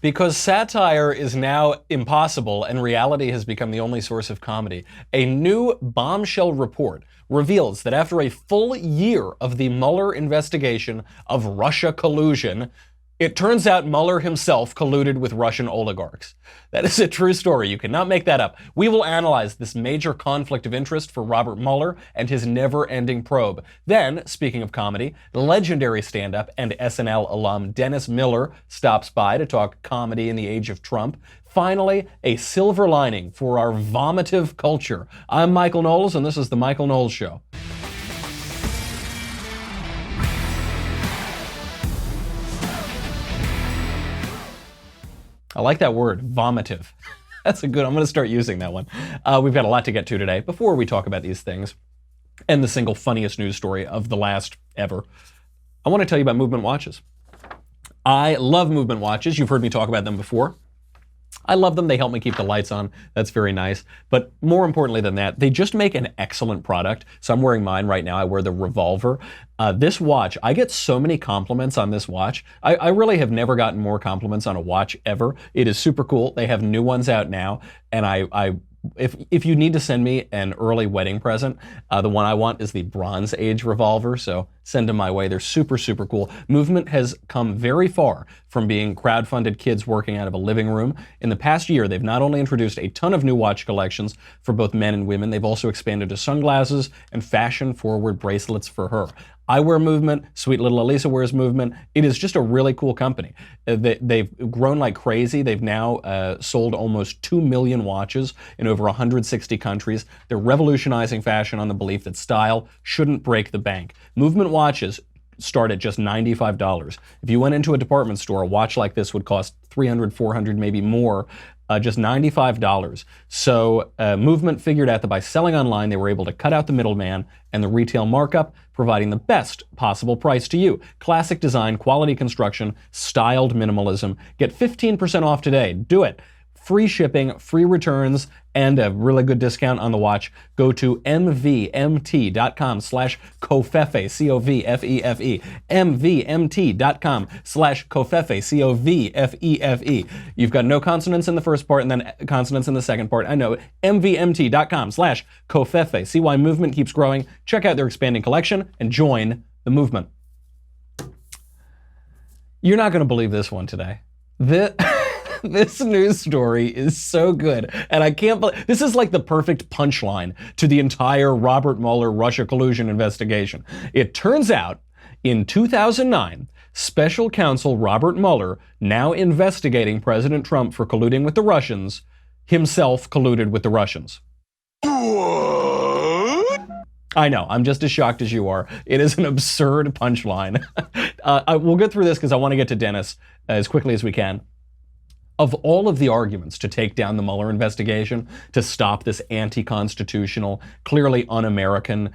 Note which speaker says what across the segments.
Speaker 1: Because satire is now impossible and reality has become the only source of comedy, a new bombshell report reveals that after a full year of the Mueller investigation of Russia collusion, it turns out Mueller himself colluded with Russian oligarchs. That is a true story. You cannot make that up. We will analyze this major conflict of interest for Robert Mueller and his never-ending probe. Then, speaking of comedy, legendary stand-up and SNL alum Dennis Miller stops by to talk comedy in the age of Trump. Finally, a silver lining for our vomitive culture. I'm Michael Knowles, and this is The Michael Knowles Show. I like that word, vomitive. That's a good, I'm gonna start using that one. We've got a lot to get to today. Before we talk about these things, and the single funniest news story of the last ever, I wanna tell you about movement watches. I love movement watches. You've heard me talk about them before. I love them. They help me keep the lights on. That's very nice. But more importantly than that, they just make an excellent product. So I'm wearing mine right now. I wear the Revolver. This watch, I get so many compliments on this watch. I really have never gotten more compliments on a watch ever. It is super cool. They have new ones out now. And if you need to send me an early wedding present, the one I want is the Bronze Age Revolver, so send them my way. They're super, super cool. Movement has come very far from being crowdfunded kids working out of a living room. In the past year, they've not only introduced a ton of new watch collections for both men and women, they've also expanded to sunglasses and fashion-forward bracelets for her. I wear Movement, sweet little Elisa wears Movement. It is just a really cool company. They've grown like crazy. They've now sold almost 2 million watches in over 160 countries. They're revolutionizing fashion on the belief that style shouldn't break the bank. Movement watches start at just $95. If you went into a department store, a watch like this would cost $300, $400, maybe more. Just $95. So Movement figured out that by selling online, they were able to cut out the middleman and the retail markup, providing the best possible price to you. Classic design, quality construction, styled minimalism. Get 15% off today. Do it. Free shipping, free returns, and a really good discount on the watch. Go to mvmt.com/covfefe, C-O-V-F-E-F-E, mvmt.com/covfefe, C-O-V-F-E-F-E. You've got no consonants in the first part and then consonants in the second part. I know. mvmt.com/covfefe. See why Movement keeps growing. Check out their expanding collection and join the movement. You're not going to believe this one today. This news story is so good, and I can't believe this is like the perfect punchline to the entire Robert Mueller Russia collusion investigation. It turns out, in 2009, special counsel Robert Mueller, now investigating President Trump for colluding with the Russians, himself colluded with the Russians. What? I know, I'm just as shocked as you are. It is an absurd punchline. We'll get through this because I want to get to Dennis as quickly as we can. Of all of the arguments to take down the Mueller investigation, to stop this anti-constitutional, clearly un-American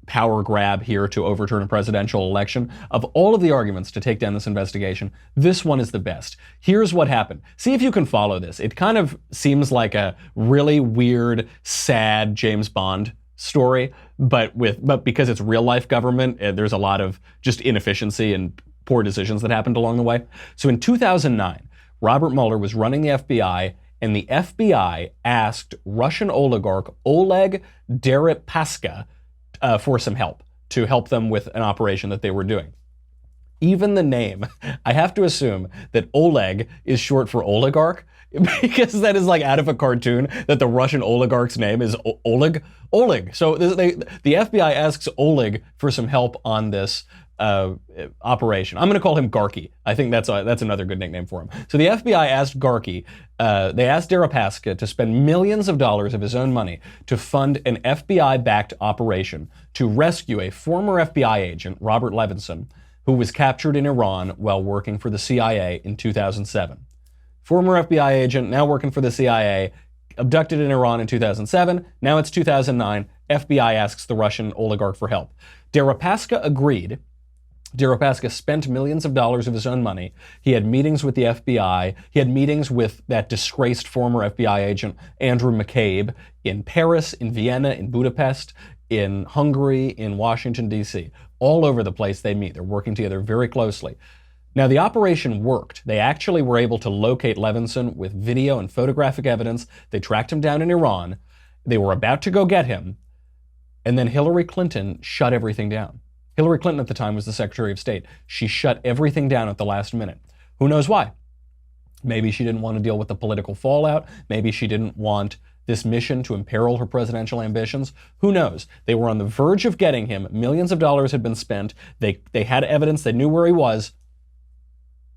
Speaker 1: power grab here to overturn a presidential election, of all of the arguments to take down this investigation, this one is the best. Here's what happened. See if you can follow this. It kind of seems like a really weird, sad James Bond story, but because it's real life government, there's a lot of just inefficiency and poor decisions that happened along the way. So in 2009, Robert Mueller was running the FBI, and the FBI asked Russian oligarch Oleg Deripaska for some help, to help them with an operation that they were doing. Even the name, I have to assume that Oleg is short for oligarch, because that is like out of a cartoon, that the Russian oligarch's name is Oleg. Oleg. So the FBI asks Oleg for some help on this operation. I'm going to call him Garky. I think that's another good nickname for him. So the FBI asked Garky, they asked Deripaska to spend millions of dollars of his own money to fund an FBI-backed operation to rescue a former FBI agent, Robert Levinson, who was captured in Iran while working for the CIA in 2007. Former FBI agent, now working for the CIA, abducted in Iran in 2007. Now it's 2009. FBI asks the Russian oligarch for help. Deripaska agreed. Deripaska spent millions of dollars of his own money. He had meetings with the FBI. He had meetings with that disgraced former FBI agent, Andrew McCabe, in Paris, in Vienna, in Budapest, in Hungary, in Washington, D.C. All over the place they meet. They're working together very closely. Now, the operation worked. They actually were able to locate Levinson with video and photographic evidence. They tracked him down in Iran. They were about to go get him. And then Hillary Clinton shut everything down. Hillary Clinton at the time was the Secretary of State. She shut everything down at the last minute. Who knows why? Maybe she didn't want to deal with the political fallout. Maybe she didn't want this mission to imperil her presidential ambitions. Who knows? They were on the verge of getting him. Millions of dollars had been spent. They had evidence. They knew where he was.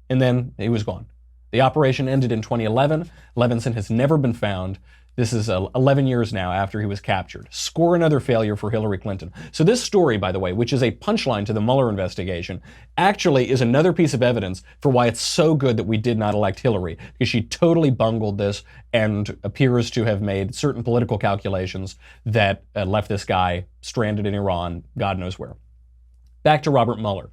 Speaker 1: And then he was gone. The operation ended in 2011. Levinson has never been found. This is 11 years now after he was captured. Score another failure for Hillary Clinton. So this story, by the way, which is a punchline to the Mueller investigation, actually is another piece of evidence for why it's so good that we did not elect Hillary, because she totally bungled this and appears to have made certain political calculations that left this guy stranded in Iran, God knows where. Back to Robert Mueller.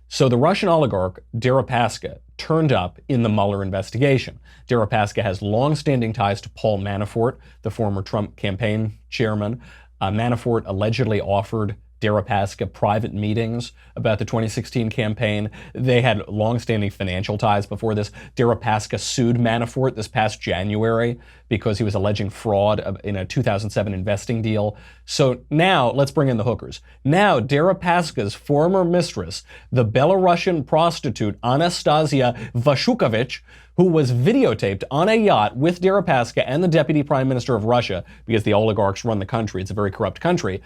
Speaker 1: So the Russian oligarch Deripaska turned up in the Mueller investigation. Deripaska has long-standing ties to Paul Manafort, the former Trump campaign chairman. Manafort allegedly offered Deripaska private meetings about the 2016 campaign. They had long-standing financial ties before this. Deripaska sued Manafort this past January because he was alleging fraud in a 2007 investing deal. So now, let's bring in the hookers. Now, Deripaska's former mistress, the Belarusian prostitute Anastasia Vashukovich, who was videotaped on a yacht with Deripaska and the deputy prime minister of Russia, because the oligarchs run the country, it's a very corrupt country.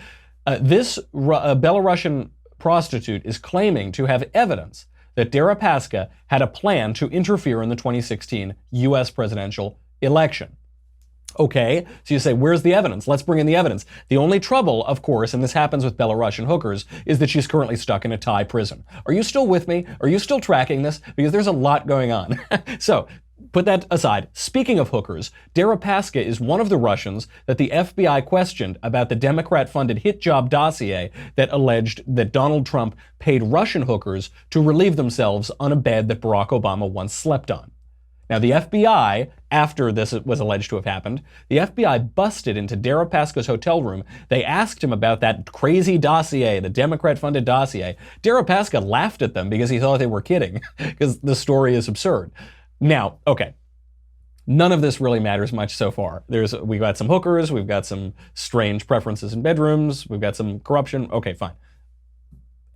Speaker 1: This Belarusian prostitute is claiming to have evidence that Deripaska had a plan to interfere in the 2016 U.S. presidential election. Okay, so you say, where's the evidence? Let's bring in the evidence. The only trouble, of course, and this happens with Belarusian hookers, is that she's currently stuck in a Thai prison. Are you still with me? Are you still tracking this? Because there's a lot going on. So, put that aside. Speaking of hookers, Deripaska is one of the Russians that the FBI questioned about the Democrat-funded hit job dossier that alleged that Donald Trump paid Russian hookers to relieve themselves on a bed that Barack Obama once slept on. Now, the FBI, after this was alleged to have happened, the FBI busted into Deripaska's hotel room. They asked him about that crazy dossier, the Democrat-funded dossier. Deripaska laughed at them because he thought they were kidding, because the story is absurd. Now, okay, none of this really matters much so far. We've got some hookers, we've got some strange preferences in bedrooms, we've got some corruption. Okay, fine.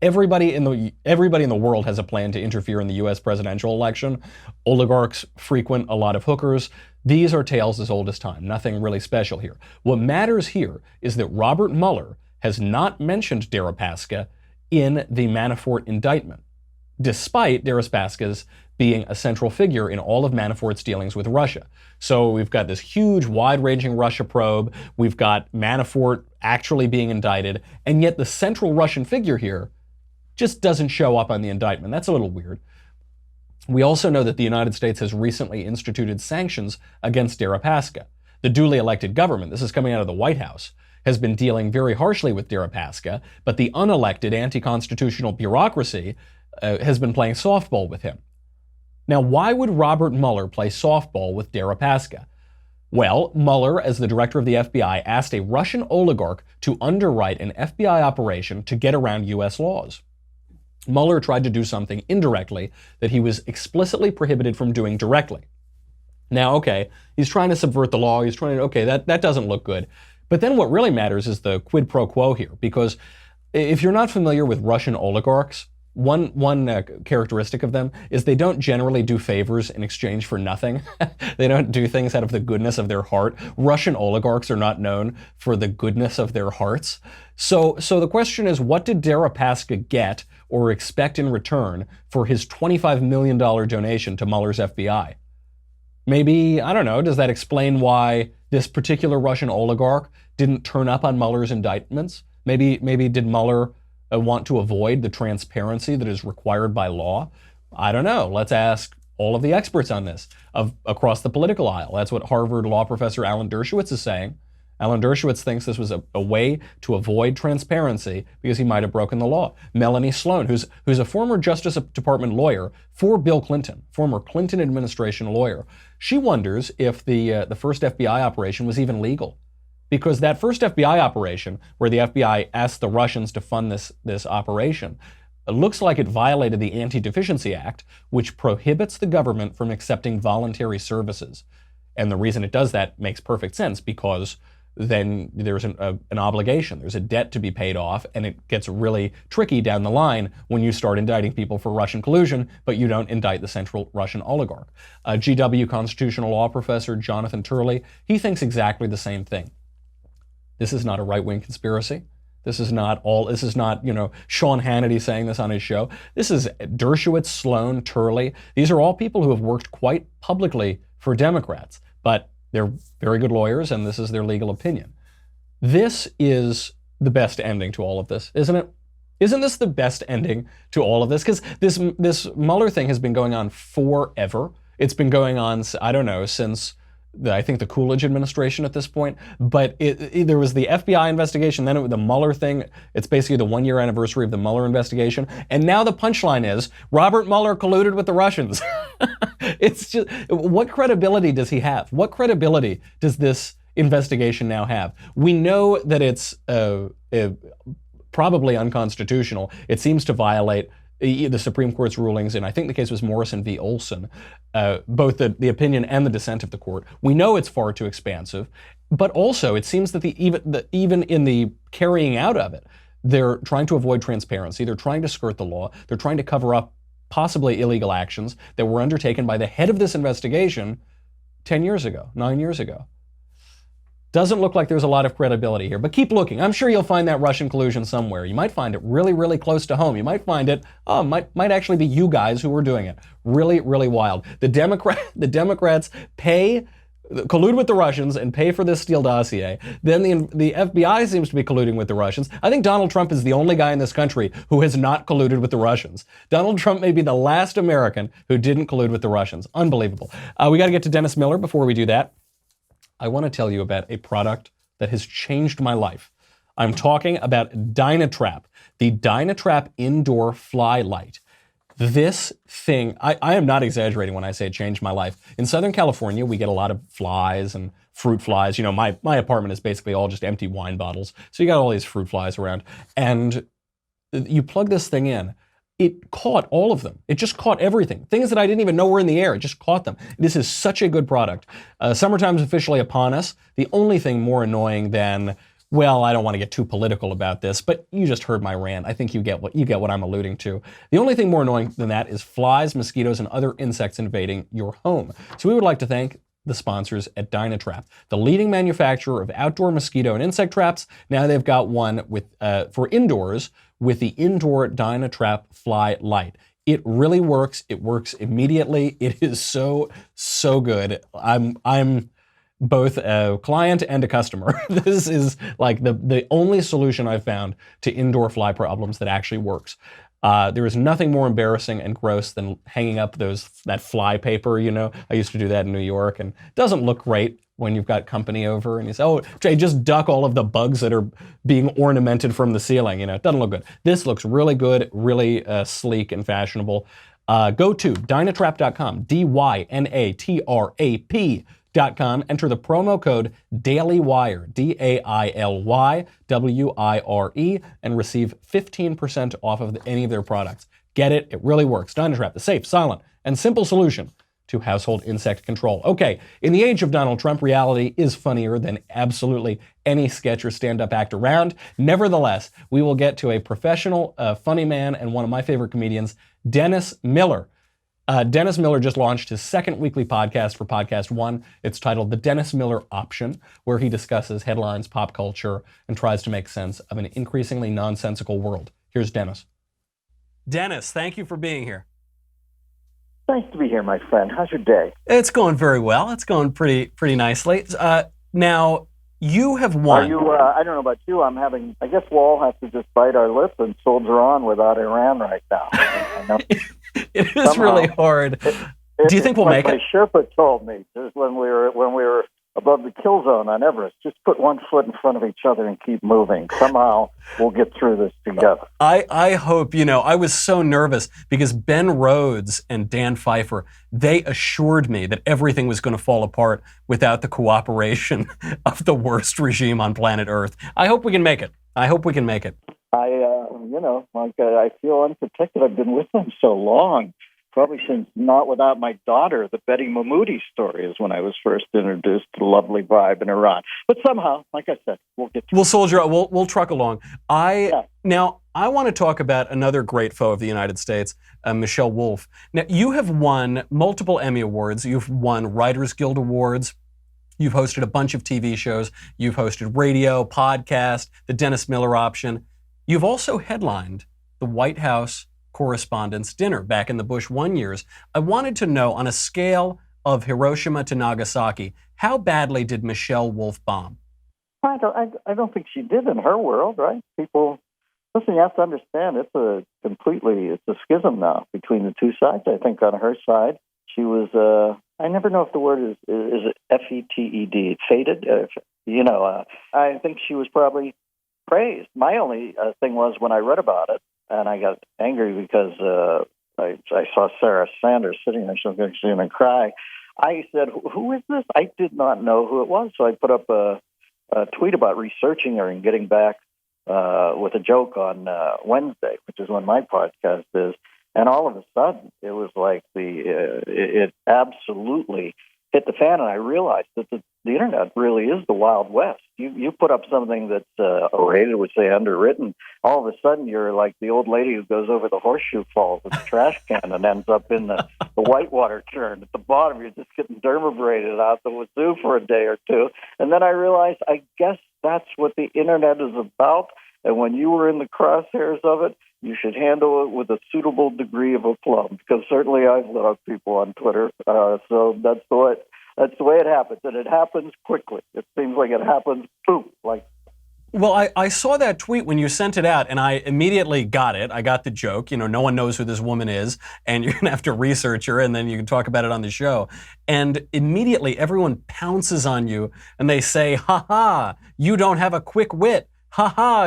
Speaker 1: Everybody in the world has a plan to interfere in the U.S. presidential election. Oligarchs frequent a lot of hookers. These are tales as old as time. Nothing really special here. What matters here is that Robert Mueller has not mentioned Deripaska in the Manafort indictment, despite Deripaska's being a central figure in all of Manafort's dealings with Russia. So we've got this huge, wide-ranging Russia probe. We've got Manafort actually being indicted, and yet the central Russian figure here just doesn't show up on the indictment. That's a little weird. We also know that the United States has recently instituted sanctions against Deripaska. The duly elected government, this is coming out of the White House, has been dealing very harshly with Deripaska, but the unelected anti-constitutional bureaucracy has been playing softball with him. Now, why would Robert Mueller play softball with Deripaska? Well, Mueller, as the director of the FBI, asked a Russian oligarch to underwrite an FBI operation to get around U.S. laws. Mueller tried to do something indirectly that he was explicitly prohibited from doing directly. Now, okay, he's trying to subvert the law, that doesn't look good. But then what really matters is the quid pro quo here, because if you're not familiar with Russian oligarchs, one characteristic of them is they don't generally do favors in exchange for nothing. They don't do things out of the goodness of their heart. Russian oligarchs are not known for the goodness of their hearts. So the question is, what did Deripaska get or expect in return for his $25 million donation to Mueller's FBI? Maybe, I don't know, does that explain why this particular Russian oligarch didn't turn up on Mueller's indictments? Maybe did Mueller want to avoid the transparency that is required by law? I don't know. Let's ask all of the experts on this across the political aisle. That's what Harvard law professor Alan Dershowitz is saying. Alan Dershowitz thinks this was a way to avoid transparency because he might have broken the law. Melanie Sloan, who's a former Justice Department lawyer for Bill Clinton, former Clinton administration lawyer, she wonders if the first FBI operation was even legal. Because that first FBI operation, where the FBI asked the Russians to fund this operation, It looks like it violated the Anti-Deficiency Act, which prohibits the government from accepting voluntary services. And the reason it does that makes perfect sense, because then there's an obligation, there's a debt to be paid off, and it gets really tricky down the line when you start indicting people for Russian collusion, but you don't indict the central Russian oligarch. GW constitutional law professor Jonathan Turley, he thinks exactly the same thing. This is not a right-wing conspiracy. This is not, Sean Hannity saying this on his show. This is Dershowitz, Sloan, Turley. These are all people who have worked quite publicly for Democrats, but they're very good lawyers, and this is their legal opinion. This is the best ending to all of this, isn't it? Isn't this the best ending to all of this? Because this Mueller thing has been going on forever. It's been going on, I don't know, since I think the Coolidge administration at this point. But there was the FBI investigation, then the Mueller thing. It's basically the 1-year anniversary of the Mueller investigation. And now the punchline is Robert Mueller colluded with the Russians. It's just, what credibility does he have? What credibility does this investigation now have? We know that it's probably unconstitutional. It seems to violate the Supreme Court's rulings in, I think the case was Morrison v. Olson, both the opinion and the dissent of the court. We know it's far too expansive, but also it seems that even in the carrying out of it, they're trying to avoid transparency. They're trying to skirt the law. They're trying to cover up possibly illegal actions that were undertaken by the head of this investigation 10 years ago, 9 years ago. Doesn't look like there's a lot of credibility here, but keep looking. I'm sure you'll find that Russian collusion somewhere. You might find it really, really close to home. You might find it, might actually be you guys who were doing it. Really, really wild. The Democrats collude with the Russians and pay for this Steele dossier. Then the FBI seems to be colluding with the Russians. I think Donald Trump is the only guy in this country who has not colluded with the Russians. Donald Trump may be the last American who didn't collude with the Russians. Unbelievable. We got to get to Dennis Miller before we do that. I want to tell you about a product that has changed my life. I'm talking about Dynatrap, the Dynatrap indoor fly light. This thing, I am not exaggerating when I say it changed my life. In Southern California, we get a lot of flies and fruit flies. You know, my apartment is basically all just empty wine bottles. So you got all these fruit flies around. And you plug this thing in. It caught all of them. It just caught everything. Things that I didn't even know were in the air. It just caught them. This is such a good product. Summertime's officially upon us. The only thing more annoying than, well, I don't want to get too political about this, but you just heard my rant. I think you get what I'm alluding to. The only thing more annoying than that is flies, mosquitoes, and other insects invading your home. So we would like to thank the sponsors at Dynatrap, the leading manufacturer of outdoor mosquito and insect traps. Now they've got one with for indoors with the indoor Dynatrap fly light. It really works. It works immediately. It is so good. I'm both a client and a customer. This is like the only solution I've found to indoor fly problems that actually works. There is nothing more embarrassing and gross than hanging up that fly paper, you know. I used to do that in New York, and it doesn't look great when you've got company over and you say, oh, Jay, just duck all of the bugs that are being ornamented from the ceiling. You know, it doesn't look good. This looks really good, really sleek and fashionable. Go to dynatrap.com, dynatrap.com. Enter the promo code DAILYWIRE, DAILYWIRE, and receive 15% off of any of their products. Get it? It really works. Dynatrap, the safe, silent, and simple solution to household insect control. Okay, in the age of Donald Trump, reality is funnier than absolutely any sketch or stand-up act around. Nevertheless, we will get to a professional, funny man and one of my favorite comedians, Dennis Miller. Dennis Miller just launched his second weekly podcast for Podcast One. It's titled The Dennis Miller Option, where he discusses headlines, pop culture, and tries to make sense of an increasingly nonsensical world. Here's Dennis. Dennis, thank you for being here.
Speaker 2: Nice to be here, my friend. How's your day?
Speaker 1: It's going very well. It's going pretty nicely. Now, you have won.
Speaker 2: Are you, I don't know about you, I guess we'll all have to just bite our lip and soldier on without Iran right now. I know.
Speaker 1: It is really hard. Do you think we'll make it?
Speaker 2: My Sherpa told me just when we were above the kill zone on Everest, just put one foot in front of each other and keep moving. Somehow we'll get through this together.
Speaker 1: I hope, I was so nervous because Ben Rhodes and Dan Pfeiffer, they assured me that everything was going to fall apart without the cooperation of the worst regime on planet Earth. I hope we can make it.
Speaker 2: I feel unprotected. I've been with them so long. Probably since Not Without My Daughter, the Betty Mahmoudi story is when I was first introduced to the lovely vibe in Iran. But somehow, like I said, we'll get to
Speaker 1: We'll soldier. We'll truck along. Now I want to talk about another great foe of the United States, Michelle Wolf. Now you have won multiple Emmy Awards. You've won Writers Guild Awards. You've hosted a bunch of TV shows. You've hosted radio, podcast, the Dennis Miller Option. You've also headlined the White House Correspondents' Dinner back in the Bush 1 years. I wanted to know, on a scale of Hiroshima to Nagasaki, how badly did Michelle Wolf bomb?
Speaker 2: I don't think she did in her world, right? People, listen, you have to understand, it's a schism now between the two sides. I think on her side, she was, I never know if the word is it F-E-T-E-D, fated? I think she was probably praised. My only thing was when I read about it, and I got angry because I saw Sarah Sanders sitting there, so she's going to cry. I said, who is this? I did not know who it was, so I put up a tweet about researching her and getting back with a joke on Wednesday, which is when my podcast is. And all of a sudden, it was like it absolutely hit the fan, and I realized that the internet really is the Wild West. You put up something that's rated, would say underwritten, all of a sudden you're like the old lady who goes over the horseshoe falls with the trash can and ends up in the whitewater churn. At the bottom, you're just getting dermabrated out the wazoo for a day or two. And then I realized, I guess that's what the internet is about. And when you were in the crosshairs of it, you should handle it with a suitable degree of aplomb, because certainly I've lit up people on Twitter. So that's the way it happens, and it happens quickly. It seems like it happens, boom, like.
Speaker 1: Well, I saw that tweet when you sent it out, and I immediately got it. I got the joke. No one knows who this woman is, and you're going to have to research her, and then you can talk about it on the show. And immediately everyone pounces on you, and they say, ha-ha, you don't have a quick wit. Ha-ha,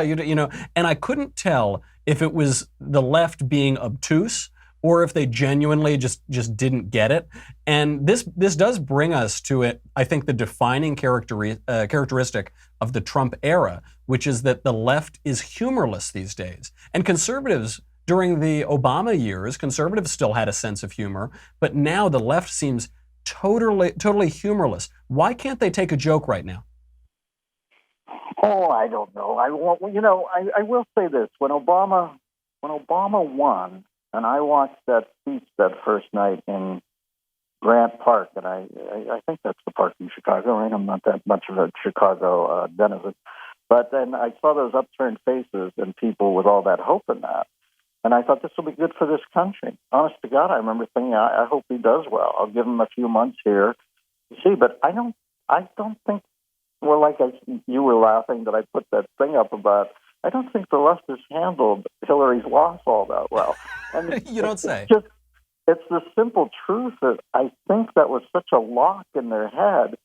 Speaker 1: and I couldn't tell if it was the left being obtuse or if they genuinely just didn't get it. And this does bring us to it, I think, the defining characteristic of the Trump era, which is that the left is humorless these days. And conservatives, during the Obama years, conservatives still had a sense of humor, but now the left seems totally humorless. Why can't they take a joke right now?
Speaker 2: Oh, I don't know. I will say this: when Obama won, and I watched that speech that first night in Grant Park, and I think that's the park in Chicago, right? I'm not that much of a Chicago denizen, but then I saw those upturned faces and people with all that hope in that, and I thought this will be good for this country. Honest to God, I remember thinking, I hope he does well. I'll give him a few months here to see, but I don't think. Well, like you were laughing that I put that thing up about, I don't think the left has handled Hillary's loss all that well. And
Speaker 1: you don't say.
Speaker 2: It's the simple truth that I think that was such a lock in their head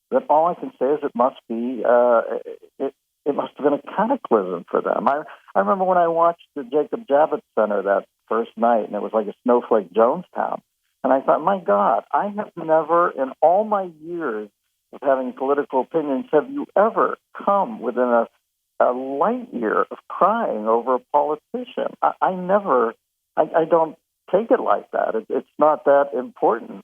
Speaker 2: that all I can say is it must be, it must have been a cataclysm for them. I remember when I watched the Jacob Javits Center that first night, and it was like a snowflake Jonestown. And I thought, my God, I have never in all my years of having political opinions, have you ever come within a light year of crying over a politician? I don't take it like that. It's not that important.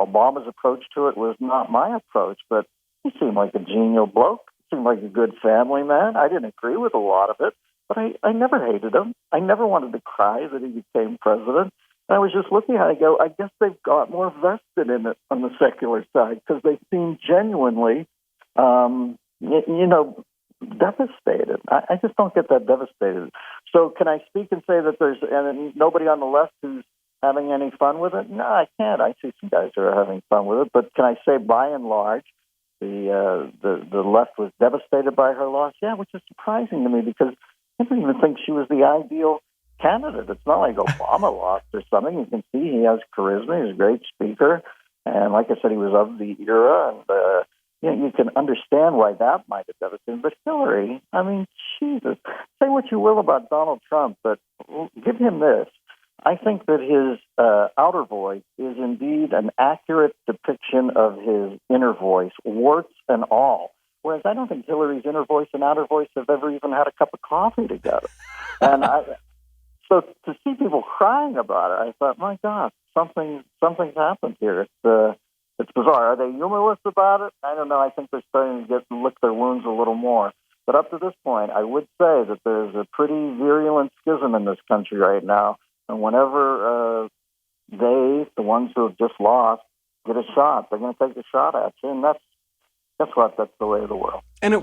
Speaker 2: Obama's approach to it was not my approach, but he seemed like a genial bloke, seemed like a good family man. I didn't agree with a lot of it, but I never hated him. I never wanted to cry that he became president. I was just looking at it, I go, I guess they've got more vested in it on the secular side because they seem genuinely, devastated. I just don't get that devastated. So can I speak and say that there's nobody on the left who's having any fun with it? No, I can't. I see some guys who are having fun with it. But can I say by and large, the left was devastated by her loss? Yeah, which is surprising to me because I didn't even think she was the ideal candidate. It's not like Obama lost or something. You can see he has charisma. He's a great speaker. And like I said, he was of the era. And, you can understand why that might have devastated. But Hillary, I mean, Jesus, say what you will about Donald Trump, but give him this. I think that his outer voice is indeed an accurate depiction of his inner voice, warts and all. Whereas I don't think Hillary's inner voice and outer voice have ever even had a cup of coffee together. And so to see people crying about it, I thought, my God, something's happened here. It's bizarre. Are they humorless about it? I don't know. I think they're starting to lick their wounds a little more. But up to this point, I would say that there's a pretty virulent schism in this country right now. And whenever the ones who have just lost, get a shot, they're going to take a shot at you. And guess what? That's the way of the world.
Speaker 1: And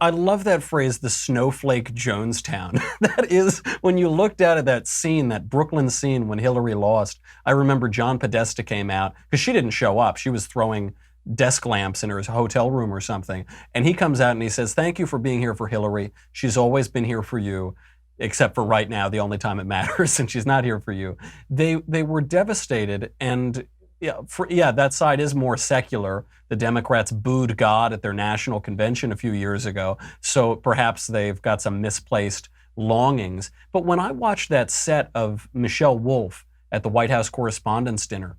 Speaker 1: I love that phrase, the snowflake Jonestown. That is, when you looked at that scene, that Brooklyn scene when Hillary lost, I remember John Podesta came out, because she didn't show up. She was throwing desk lamps in her hotel room or something. And he comes out and he says, thank you for being here for Hillary. She's always been here for you, except for right now, the only time it matters, and she's not here for you. They were devastated, and that side is more secular. The Democrats booed God at their national convention a few years ago, so perhaps they've got some misplaced longings. But when I watched that set of Michelle Wolf at the White House Correspondents' Dinner,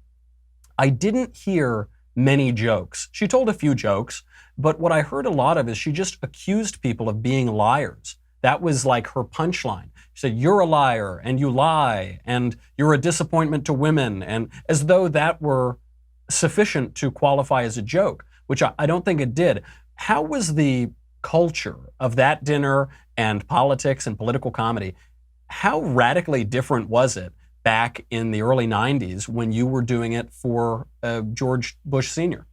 Speaker 1: I didn't hear many jokes. She told a few jokes, but what I heard a lot of is she just accused people of being liars. That was like her punchline. She said, you're a liar, and you lie, and you're a disappointment to women, and as though that were sufficient to qualify as a joke, which I don't think it did. How was the culture of that dinner and politics and political comedy, how radically different was it back in the early 90s when you were doing it for George Bush Sr.?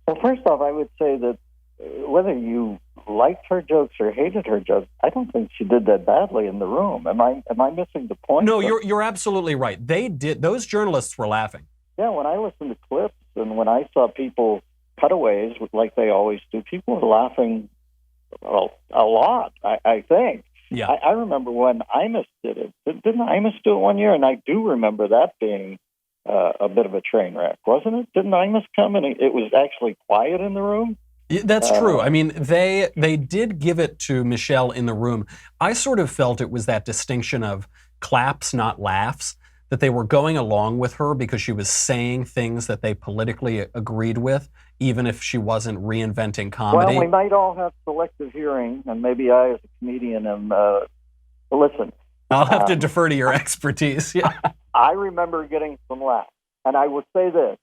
Speaker 2: Well, first off, I would say that whether you liked her jokes or hated her jokes, I don't think she did that badly in the room. Am I missing the point?
Speaker 1: No, you're absolutely right. Those journalists were laughing.
Speaker 2: Yeah, when I listened to clips and when I saw people cutaways, like they always do, people were laughing a lot, I think.
Speaker 1: Yeah.
Speaker 2: I remember when Imus did it. Didn't Imus do it one year? And I do remember that being a bit of a train wreck, wasn't it? Didn't Imus come and it was actually quiet in the room?
Speaker 1: That's true. I mean, they did give it to Michelle in the room. I sort of felt it was that distinction of claps, not laughs, that they were going along with her because she was saying things that they politically agreed with, even if she wasn't reinventing comedy.
Speaker 2: Well, we might all have selective hearing, and maybe I, as a comedian, am. Listen,
Speaker 1: I'll have to defer to your expertise. Yeah.
Speaker 2: I remember getting some laughs, and I would say this.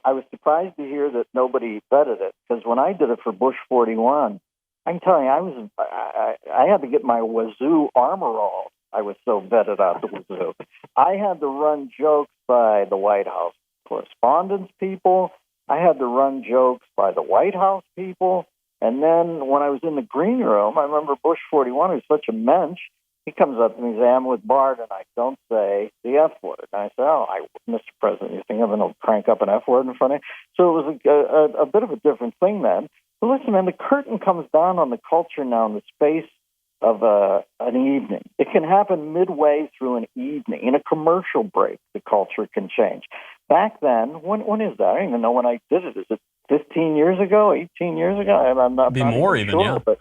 Speaker 2: I was surprised to hear that nobody vetted it, because when I did it for Bush 41, I'm telling you, I had to get my wazoo armor all. I was so vetted out the wazoo. I had to run jokes by the White House correspondence people. I had to run jokes by the White House people. And then when I was in the green room, I remember Bush 41, who's such a mensch, he comes up to me and says, I'm with Bart, and I don't say the F word. And I said, Mr. President, you think I'm going to crank up an F word in front of you? So it was a bit of a different thing then. But listen, man, the curtain comes down on the culture now in the space of an evening. It can happen midway through an evening. In a commercial break, the culture can change. Back then, when is that? I don't even know when I did it. Is it 15 years ago, 18 years ago? I'm not
Speaker 1: more
Speaker 2: even
Speaker 1: even,
Speaker 2: sure,
Speaker 1: yeah.
Speaker 2: But,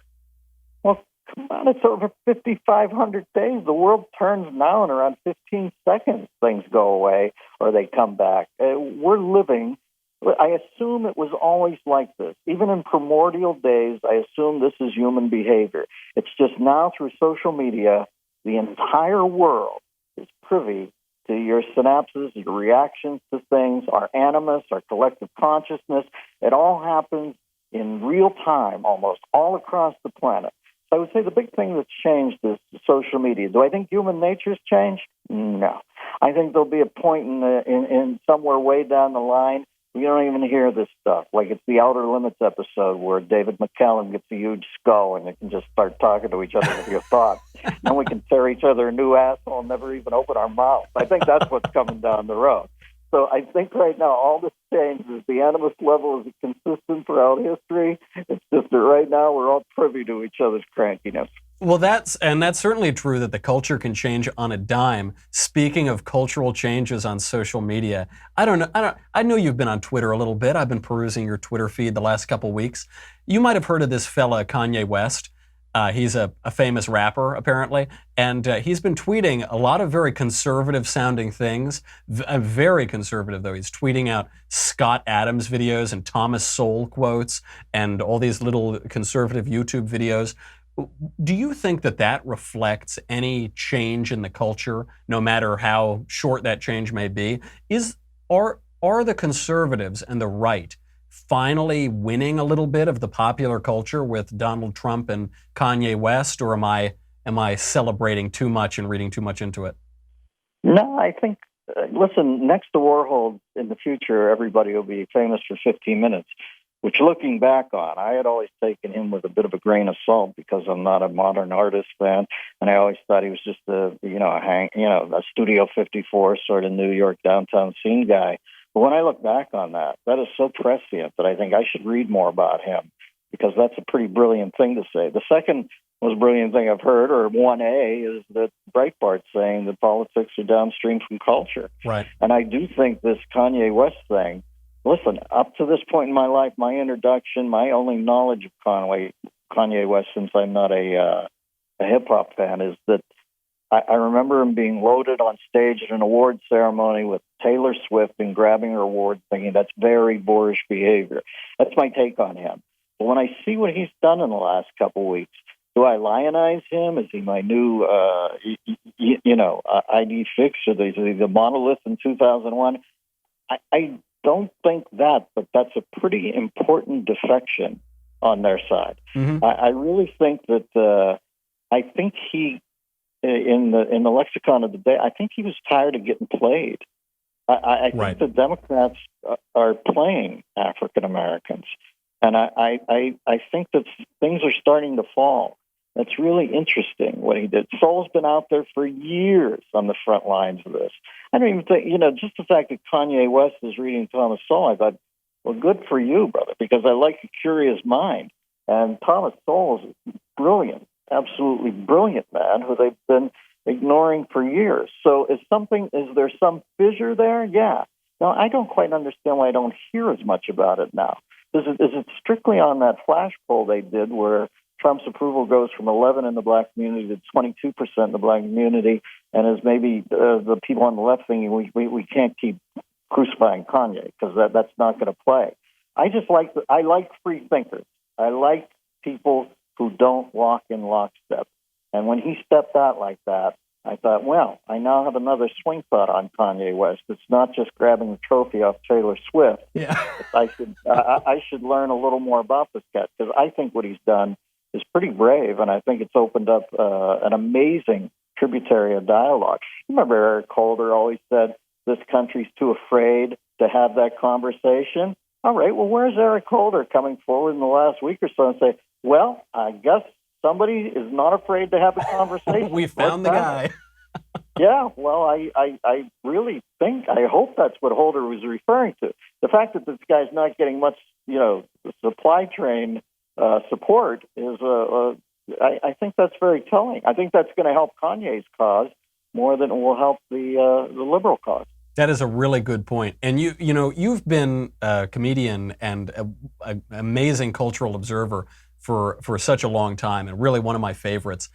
Speaker 2: well, come on, it's over 5,500 days. The world turns now in around 15 seconds. Things go away or they come back. We're living. I assume it was always like this. Even in primordial days, I assume this is human behavior. It's just now through social media, the entire world is privy to your synapses, your reactions to things, our animus, our collective consciousness. It all happens in real time, almost all across the planet. So I would say the big thing that's changed is social media. Do I think human nature's changed? No. I think there'll be a point in somewhere way down the line. You don't even hear this stuff. Like it's the Outer Limits episode where David McCallum gets a huge skull and you can just start talking to each other with your thoughts. And we can tear each other a new asshole and never even open our mouth. I think that's what's coming down the road. So I think right now all this changes. The animus level is consistent throughout history. It's just that right now we're all privy to each other's crankiness.
Speaker 1: Well, that's certainly true that the culture can change on a dime. Speaking of cultural changes on social media, I know you've been on Twitter a little bit. I've been perusing your Twitter feed the last couple weeks. You might have heard of this fella, Kanye West. He's a famous rapper, apparently, and he's been tweeting a lot of very conservative-sounding things. Very conservative, though. He's tweeting out Scott Adams videos and Thomas Sowell quotes and all these little conservative YouTube videos. Do you think that that reflects any change in the culture, no matter how short that change may be? Are the conservatives and the right finally winning a little bit of the popular culture with Donald Trump and Kanye West, or am I celebrating too much and reading too much into it?
Speaker 2: No, I think, listen, next to Warhol in the future, everybody will be famous for 15 minutes, which looking back on, I had always taken him with a bit of a grain of salt because I'm not a modern artist fan. And I always thought he was just a Studio 54 sort of New York downtown scene guy. But when I look back on that, that is so prescient that I think I should read more about him, because that's a pretty brilliant thing to say. The second most brilliant thing I've heard, or 1A, is that Breitbart's saying that politics are downstream from culture.
Speaker 1: Right.
Speaker 2: And I do think this Kanye West thing, listen, up to this point in my life, my introduction, my only knowledge of Kanye West, since I'm not a hip-hop fan, is that I remember him being loaded on stage at an award ceremony with Taylor Swift and grabbing her award, thinking that's very boorish behavior. That's my take on him. But when I see what he's done in the last couple of weeks, do I lionize him? Is he my new, ID fix, or the monolith in 2001? I don't think that, but that's a pretty important defection on their side.
Speaker 1: Mm-hmm.
Speaker 2: I really think that I think he, in the lexicon of the day, I think he was tired of getting played. I think the Democrats are playing African Americans, and I think that things are starting to fall. That's really interesting what he did. Sowell's been out there for years on the front lines of this. I don't even think, just the fact that Kanye West is reading Thomas Sowell, I thought, well, good for you, brother, because I like a curious mind. And Thomas Sowell is brilliant, absolutely brilliant man who they've been ignoring for years. So is there some fissure there? Yeah. Now, I don't quite understand why I don't hear as much about it now. Is it strictly on that flash poll they did where Trump's approval goes from 11 in the black community to 22% in the black community, and is maybe the people on the left thinking we can't keep crucifying Kanye because that's not going to play. I like free thinkers. I like people who don't walk in lockstep. And when he stepped out like that, I thought, well, I now have another swing thought on Kanye West. It's not just grabbing the trophy off Taylor Swift.
Speaker 1: Yeah.
Speaker 2: I should learn a little more about this guy, because I think what he's done is pretty brave, and I think it's opened up an amazing tributary of dialogue. Remember Eric Holder always said, this country's too afraid to have that conversation? All right, well, where's Eric Holder coming forward in the last week or so and say, well, I guess somebody is not afraid to have a conversation.
Speaker 1: We found the guy.
Speaker 2: Yeah, well, I really think, I hope that's what Holder was referring to. The fact that this guy's not getting much, supply chain support is, I think that's very telling. I think that's going to help Kanye's cause more than it will help the liberal cause.
Speaker 1: That is a really good point. And you've been a comedian and an amazing cultural observer for such a long time, and really one of my favorites.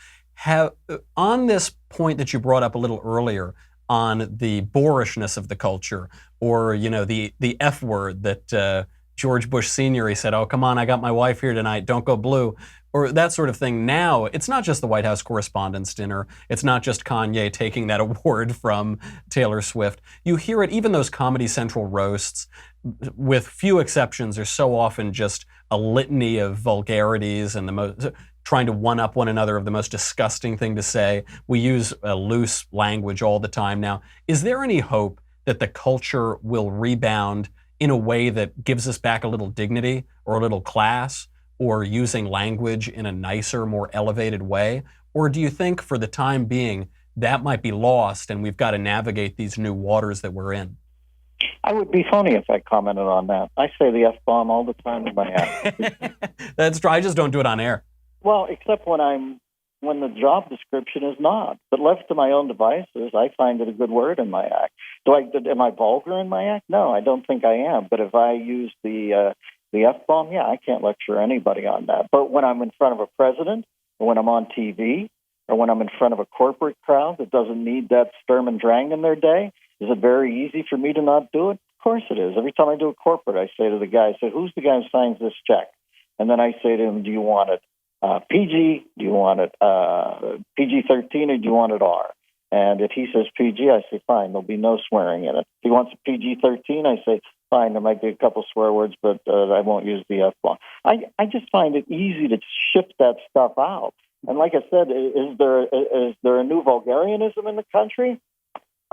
Speaker 1: On this point that you brought up a little earlier on the boorishness of the culture, or the F word that George Bush Sr., he said, oh, come on, I got my wife here tonight, don't go blue, or that sort of thing. Now, it's not just the White House Correspondents' Dinner. It's not just Kanye taking that award from Taylor Swift. You hear it, even those Comedy Central roasts, with few exceptions, are so often just a litany of vulgarities and trying to one-up one another of the most disgusting thing to say. We use loose language all the time now. Is there any hope that the culture will rebound in a way that gives us back a little dignity or a little class, or using language in a nicer, more elevated way? Or do you think for the time being that might be lost and we've got to navigate these new waters that we're in?
Speaker 2: I would be funny if I commented on that. I say the F-bomb all the time in my act.
Speaker 1: That's true. I just don't do it on air.
Speaker 2: Well, except when the job description is not. But left to my own devices, I find it a good word in my act. Am I vulgar in my act? No, I don't think I am. But if I use the F-bomb, yeah, I can't lecture anybody on that. But when I'm in front of a president or when I'm on TV, or when I'm in front of a corporate crowd that doesn't need that Sturm und Drang in their day? Is it very easy for me to not do it? Of course it is. Every time I do a corporate, I say to the guy, I say, who's the guy who signs this check? And then I say to him, do you want it PG? Do you want it PG-13, or do you want it R? And if he says PG, I say, fine, there'll be no swearing in it. If he wants a PG-13, I say, fine, there might be a couple swear words, but I won't use the F-bomb. I just find it easy to shift that stuff out. And like I said, is there a new vulgarianism in the country?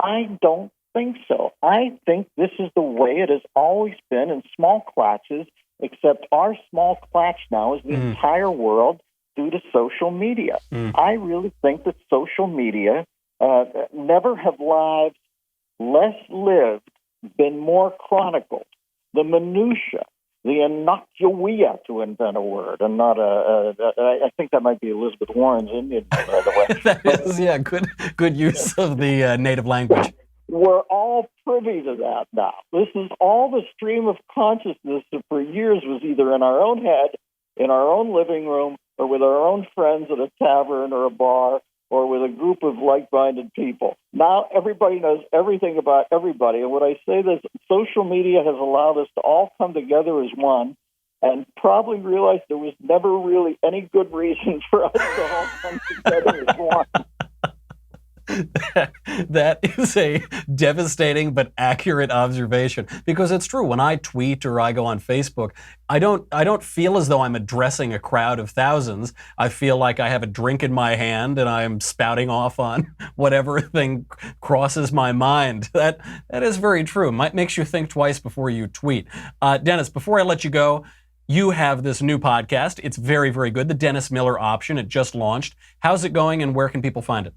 Speaker 2: I don't think so. I think this is the way it has always been in small clatches, except our small clatch now is the entire world due to social media. I really think that social media never have lives less lived been more chronicled. The minutia, the innocuia, to invent a word, and not I think that might be Elizabeth Warren's Indian, by the way.
Speaker 1: That is, yeah, good use of the native language.
Speaker 2: We're all privy to that now. This is all the stream of consciousness that for years was either in our own head, in our own living room, or with our own friends at a tavern or a bar, or with a group of like-minded people. Now everybody knows everything about everybody. And when I say this, social media has allowed us to all come together as one and probably realize there was never really any good reason for us to all come together as one.
Speaker 1: That is a devastating but accurate observation, because it's true. When I tweet or I go on Facebook, I don't feel as though I'm addressing a crowd of thousands. I feel like I have a drink in my hand and I'm spouting off on whatever thing crosses my mind. That is very true. Makes you think twice before you tweet. Dennis, before I let you go, you have this new podcast. It's very, very good. The Dennis Miller Option. It just launched. How's it going, and where can people find it?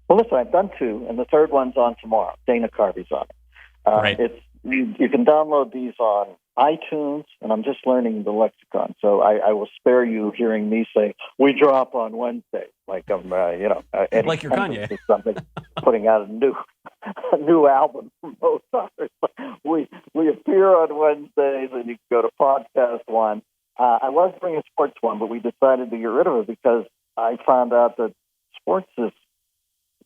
Speaker 2: Well, listen, I've done two, and the third one's on tomorrow. Dana Carvey's on it.
Speaker 1: Right.
Speaker 2: You can download these on iTunes, and I'm just learning the lexicon, so I will spare you hearing me say we drop on Wednesday, like I'm, Eddie
Speaker 1: like your Kanye
Speaker 2: or something, putting out a new album from both others. We appear on Wednesdays, and you can go to podcast one. I was bringing a sports one, but we decided to get rid of it because I found out that sports is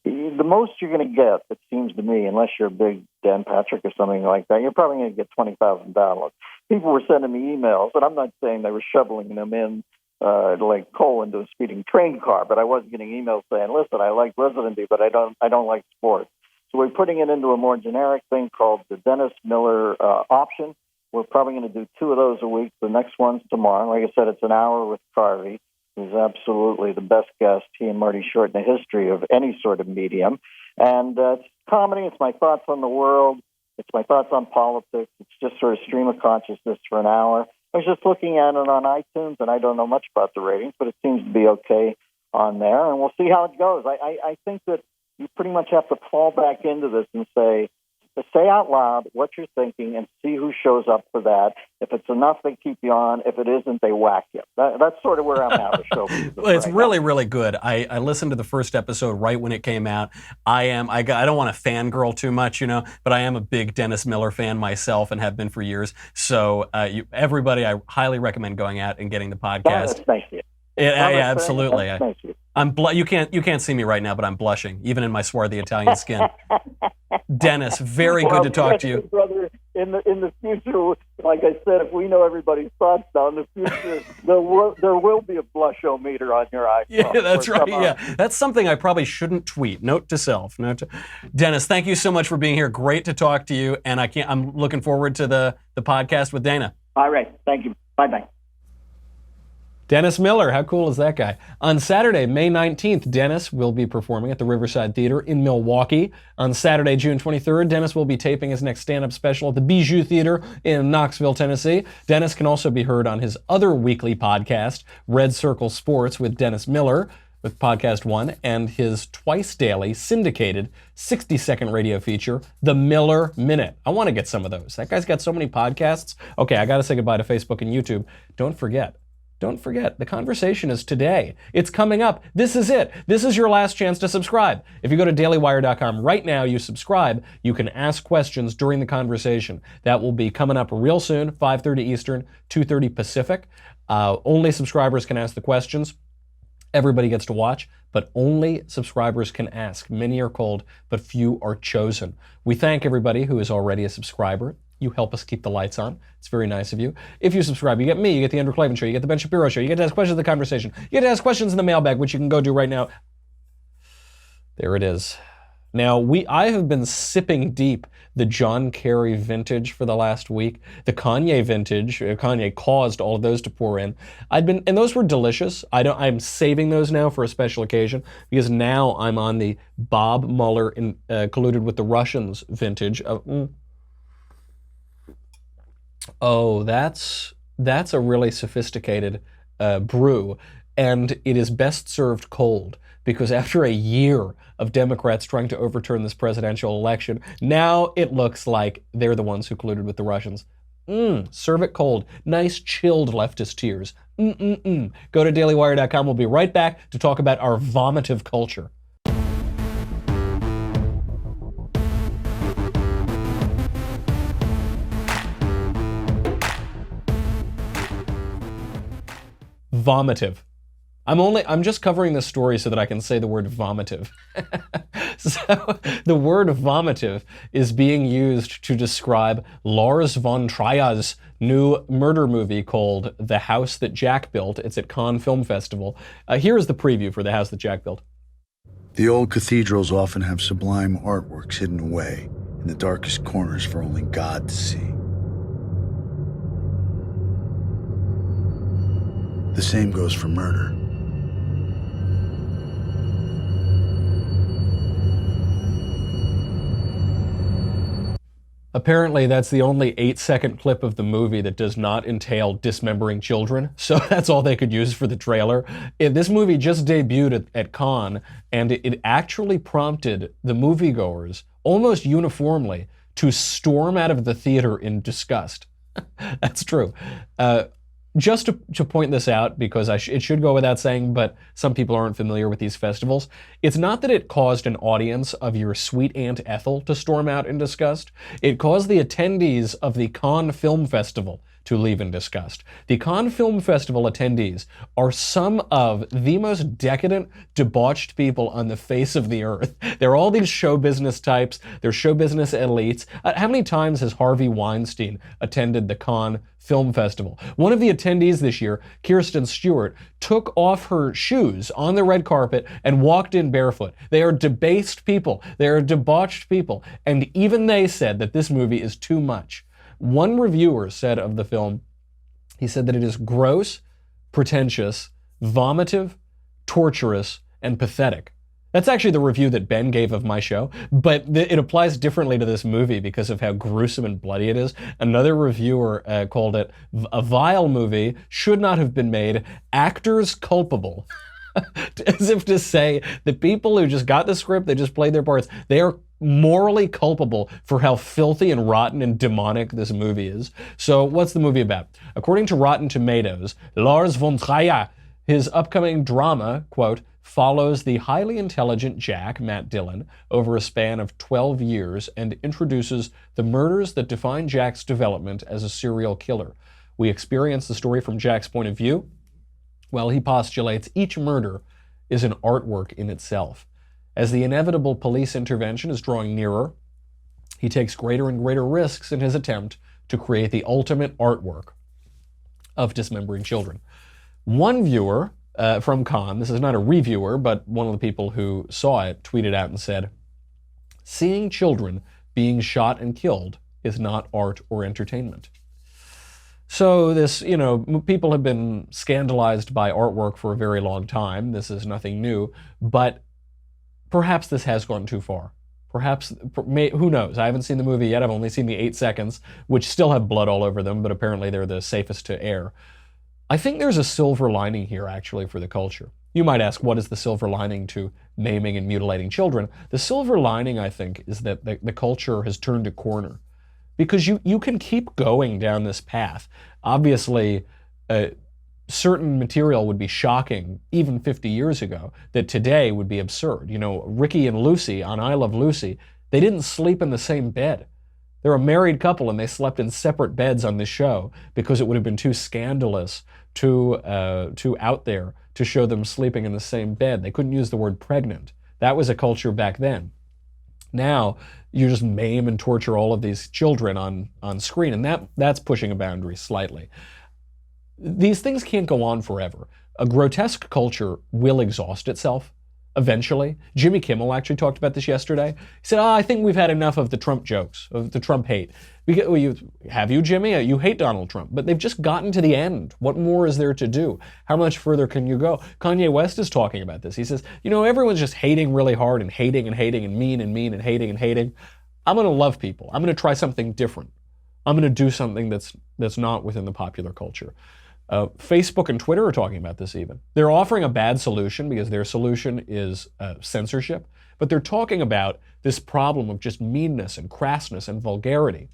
Speaker 2: the most you're going to get, it seems to me, unless you're a big Dan Patrick or something like that, you're probably going to get 20,000 downloads. People were sending me emails, and I'm not saying they were shoveling them in like coal into a speeding train car, but I was getting emails saying, listen, I like residency, but I don't like sports. So we're putting it into a more generic thing called the Dennis Miller Option. We're probably going to do two of those a week. The next one's tomorrow. Like I said, it's an hour with Carvey, who's absolutely the best guest, he and Marty Short, in the history of any sort of medium. And it's comedy. It's my thoughts on the world. It's my thoughts on politics. It's just sort of stream of consciousness for an hour. I was just looking at it on iTunes, and I don't know much about the ratings, but it seems to be okay on there, and we'll see how it goes. I think that you pretty much have to fall back into this and say out loud what you're thinking and see who shows up for that. If it's enough, they keep you on. If it isn't, they whack you. That's sort of where I'm at with show business.
Speaker 1: Well, it's
Speaker 2: right
Speaker 1: really,
Speaker 2: now.
Speaker 1: really good. I listened to the first episode right when it came out. I don't want to fangirl too much, but I am a big Dennis Miller fan myself and have been for years. So everybody, I highly recommend going out and getting the podcast.
Speaker 2: That's nice of you.
Speaker 1: Yeah, absolutely.
Speaker 2: That's nice of you.
Speaker 1: You can't see me right now, but I'm blushing, even in my swarthy Italian skin. Dennis, very good to talk to you.
Speaker 2: Brother, in the future, like I said, if we know everybody's thoughts now, in the future, there will be a blush-o-meter on your iPhone.
Speaker 1: Yeah, that's right. Yeah, that's something I probably shouldn't tweet. Note to self. Dennis, thank you so much for being here. Great to talk to you, and I'm looking forward to the podcast with Dana.
Speaker 2: All right. Thank you. Bye-bye.
Speaker 1: Dennis Miller, how cool is that guy? On Saturday, May 19th, Dennis will be performing at the Riverside Theater in Milwaukee. On Saturday, June 23rd, Dennis will be taping his next stand-up special at the Bijou Theater in Knoxville, Tennessee. Dennis can also be heard on his other weekly podcast, Red Circle Sports with Dennis Miller, with Podcast One, and his twice daily syndicated 60-second radio feature, The Miller Minute. I want to get some of those. That guy's got so many podcasts. Okay, I got to say goodbye to Facebook and YouTube. Don't forget, the conversation is today. It's coming up. This is it. This is your last chance to subscribe. If you go to dailywire.com right now, you subscribe, you can ask questions during the conversation. That will be coming up real soon, 5:30 Eastern, 2:30 Pacific. Only subscribers can ask the questions. Everybody gets to watch, but only subscribers can ask. Many are called, but few are chosen. We thank everybody who is already a subscriber. You help us keep the lights on. It's very nice of you. If you subscribe, you get me, you get the Andrew Klavan Show, you get the Ben Shapiro Show, you get to ask questions in the conversation, you get to ask questions in the mailbag, which you can go do right now. There it is. Now, I have been sipping deep the John Kerry vintage for the last week. The Kanye vintage, Kanye caused all of those to pour in. And those were delicious. I'm saving those now for a special occasion because now I'm on the Bob Mueller colluded with the Russians vintage of. Oh, that's a really sophisticated brew, and it is best served cold. Because after a year of Democrats trying to overturn this presidential election, now it looks like they're the ones who colluded with the Russians. Serve it cold. Nice chilled leftist tears. Go to dailywire.com. We'll be right back to talk about our vomitive culture. Vomitive. I'm just covering this story so that I can say the word vomitive. So the word vomitive is being used to describe Lars von Trier's new murder movie called The House That Jack Built. It's at Cannes Film Festival. Here is the preview for The House That Jack Built.
Speaker 3: The old cathedrals often have sublime artworks hidden away in the darkest corners for only God to see. The same goes for murder.
Speaker 1: Apparently, that's the only 8-second clip of the movie that does not entail dismembering children, so that's all they could use for the trailer. This movie just debuted at Cannes, and it actually prompted the moviegoers, almost uniformly, to storm out of the theater in disgust. That's true. Just to point this out, because it should go without saying, but some people aren't familiar with these festivals, it's not that it caused an audience of your sweet Aunt Ethel to storm out in disgust. It caused the attendees of the Cannes Film Festival to leave in disgust. The Cannes Film Festival attendees are some of the most decadent, debauched people on the face of the earth. They're all these show business types. They're show business elites. How many times has Harvey Weinstein attended the Cannes Film Festival? One of the attendees this year, Kirsten Stewart, took off her shoes on the red carpet and walked in barefoot. They are debased people. They are debauched people. And even they said that this movie is too much. One reviewer said of the film, he said that it is gross, pretentious, vomitive, torturous, and pathetic. That's actually the review that Ben gave of my show, but it applies differently to this movie because of how gruesome and bloody it is. Another reviewer called it a vile movie, should not have been made, actors culpable. As if to say the people who just got the script, they just played their parts, they are morally culpable for how filthy and rotten and demonic this movie is. So what's the movie about? According to Rotten Tomatoes, Lars von Trier, his upcoming drama, quote, follows the highly intelligent Jack, Matt Dillon, over a span of 12 years and introduces the murders that define Jack's development as a serial killer. We experience the story from Jack's point of view. Well, he postulates each murder is an artwork in itself. As the inevitable police intervention is drawing nearer, he takes greater and greater risks in his attempt to create the ultimate artwork of dismembering children. One viewer from Cannes, this is not a reviewer, but one of the people who saw it, tweeted out and said, "Seeing children being shot and killed is not art or entertainment." So this, people have been scandalized by artwork for a very long time. This is nothing new, but perhaps this has gone too far. Perhaps, who knows? I haven't seen the movie yet. I've only seen the 8 seconds, which still have blood all over them, but apparently they're the safest to air. I think there's a silver lining here, actually, for the culture. You might ask, what is the silver lining to maiming and mutilating children? The silver lining, I think, is that the culture has turned a corner. Because you can keep going down this path. Obviously, certain material would be shocking even 50 years ago that today would be absurd. Ricky and Lucy on I Love Lucy, they didn't sleep in the same bed. They're a married couple and they slept in separate beds on this show because it would have been too scandalous, too out there to show them sleeping in the same bed. They couldn't use the word pregnant. That was a culture back then. Now, you just maim and torture all of these children on screen, and that's pushing a boundary slightly. These things can't go on forever. A grotesque culture will exhaust itself eventually. Jimmy Kimmel actually talked about this yesterday. He said, I think we've had enough of the Trump jokes, of the Trump hate. Have you, Jimmy? You hate Donald Trump, but they've just gotten to the end. What more is there to do? How much further can you go? Kanye West is talking about this. He says, everyone's just hating really hard and hating and hating and mean and hating and hating. I'm going to love people. I'm going to try something different. I'm going to do something that's not within the popular culture. Facebook and Twitter are talking about this even. They're offering a bad solution because their solution is censorship, but they're talking about this problem of just meanness and crassness and vulgarity.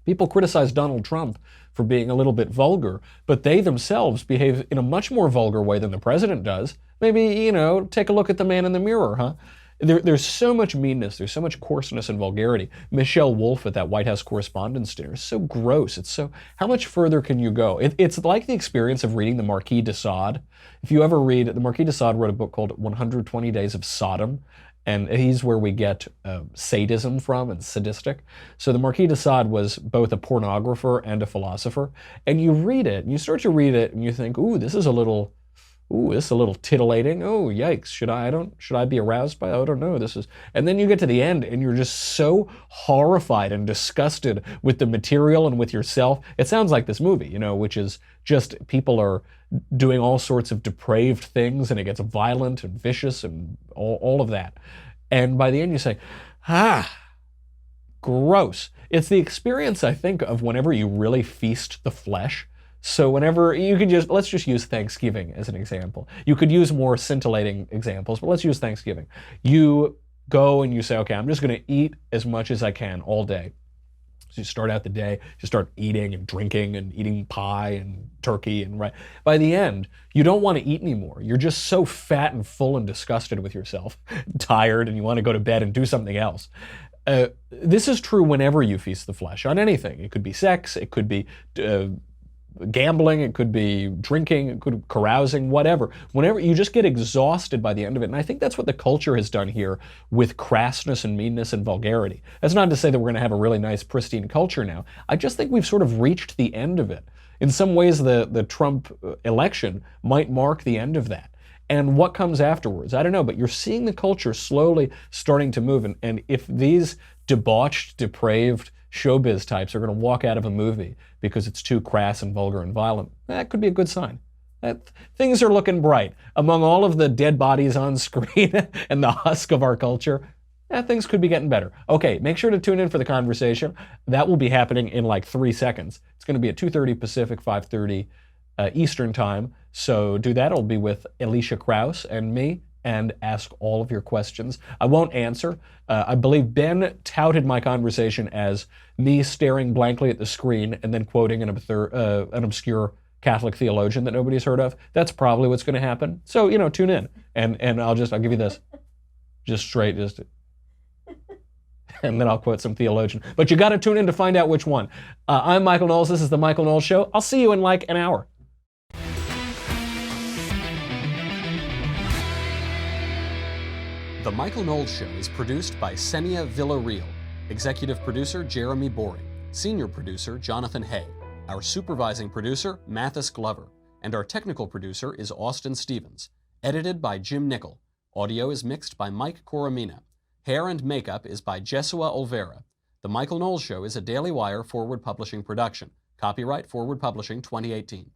Speaker 1: People criticize Donald Trump for being a little bit vulgar, but they themselves behave in a much more vulgar way than the president does. Maybe, take a look at the man in the mirror, huh? There's so much meanness, there's so much coarseness and vulgarity. Michelle Wolf at that White House Correspondents' Dinner is so gross. How much further can you go? It's like the experience of reading the Marquis de Sade. If you ever read, the Marquis de Sade wrote a book called 120 Days of Sodom, and he's where we get sadism from and sadistic. So the Marquis de Sade was both a pornographer and a philosopher, and you read it, and you start to read it, and you think, this is a little titillating. Oh, yikes. Should I be aroused by it? I don't know. And then you get to the end and you're just so horrified and disgusted with the material and with yourself. It sounds like this movie, which is just people are doing all sorts of depraved things and it gets violent and vicious and all of that. And by the end you say, gross. It's the experience, I think, of whenever you really feast the flesh. So whenever let's just use Thanksgiving as an example. You could use more scintillating examples, but let's use Thanksgiving. You go and you say, okay, I'm just going to eat as much as I can all day. So you start out the day, you start eating and drinking and eating pie and turkey and right. By the end, you don't want to eat anymore. You're just so fat and full and disgusted with yourself, tired, and you want to go to bed and do something else. This is true whenever you feast the flesh on anything. It could be sex, it could be gambling, it could be drinking, it could be carousing, whatever. Whenever you just get exhausted by the end of it. And I think that's what the culture has done here with crassness and meanness and vulgarity. That's not to say that we're going to have a really nice, pristine culture now. I just think we've sort of reached the end of it. In some ways, the Trump election might mark the end of that. And what comes afterwards, I don't know, but you're seeing the culture slowly starting to move. And if these debauched, depraved showbiz types are going to walk out of a movie because it's too crass and vulgar and violent, that could be a good sign. Things are looking bright. Among all of the dead bodies on screen and the husk of our culture, things could be getting better. Okay, make sure to tune in for the conversation. That will be happening in like 3 seconds. It's going to be at 2:30 Pacific, 5:30 Eastern Time. So do that. It'll be with Alicia Krause and me, and ask all of your questions. I won't answer. I believe Ben touted my conversation as me staring blankly at the screen and then quoting an obscure Catholic theologian that nobody's heard of. That's probably what's going to happen. So, tune in, and I'll give you this, and then I'll quote some theologian. But you got to tune in to find out which one. I'm Michael Knowles. This is the Michael Knowles Show. I'll see you in like an hour. The Michael Knowles Show is produced by Senia Villarreal, executive producer Jeremy Boring, senior producer Jonathan Hay, our supervising producer Mathis Glover, and our technical producer is Austin Stevens, edited by Jim Nickel. Audio is mixed by Mike Coromina. Hair and makeup is by Jesua Olvera. The Michael Knowles Show is a Daily Wire Forward Publishing production. Copyright Forward Publishing 2018.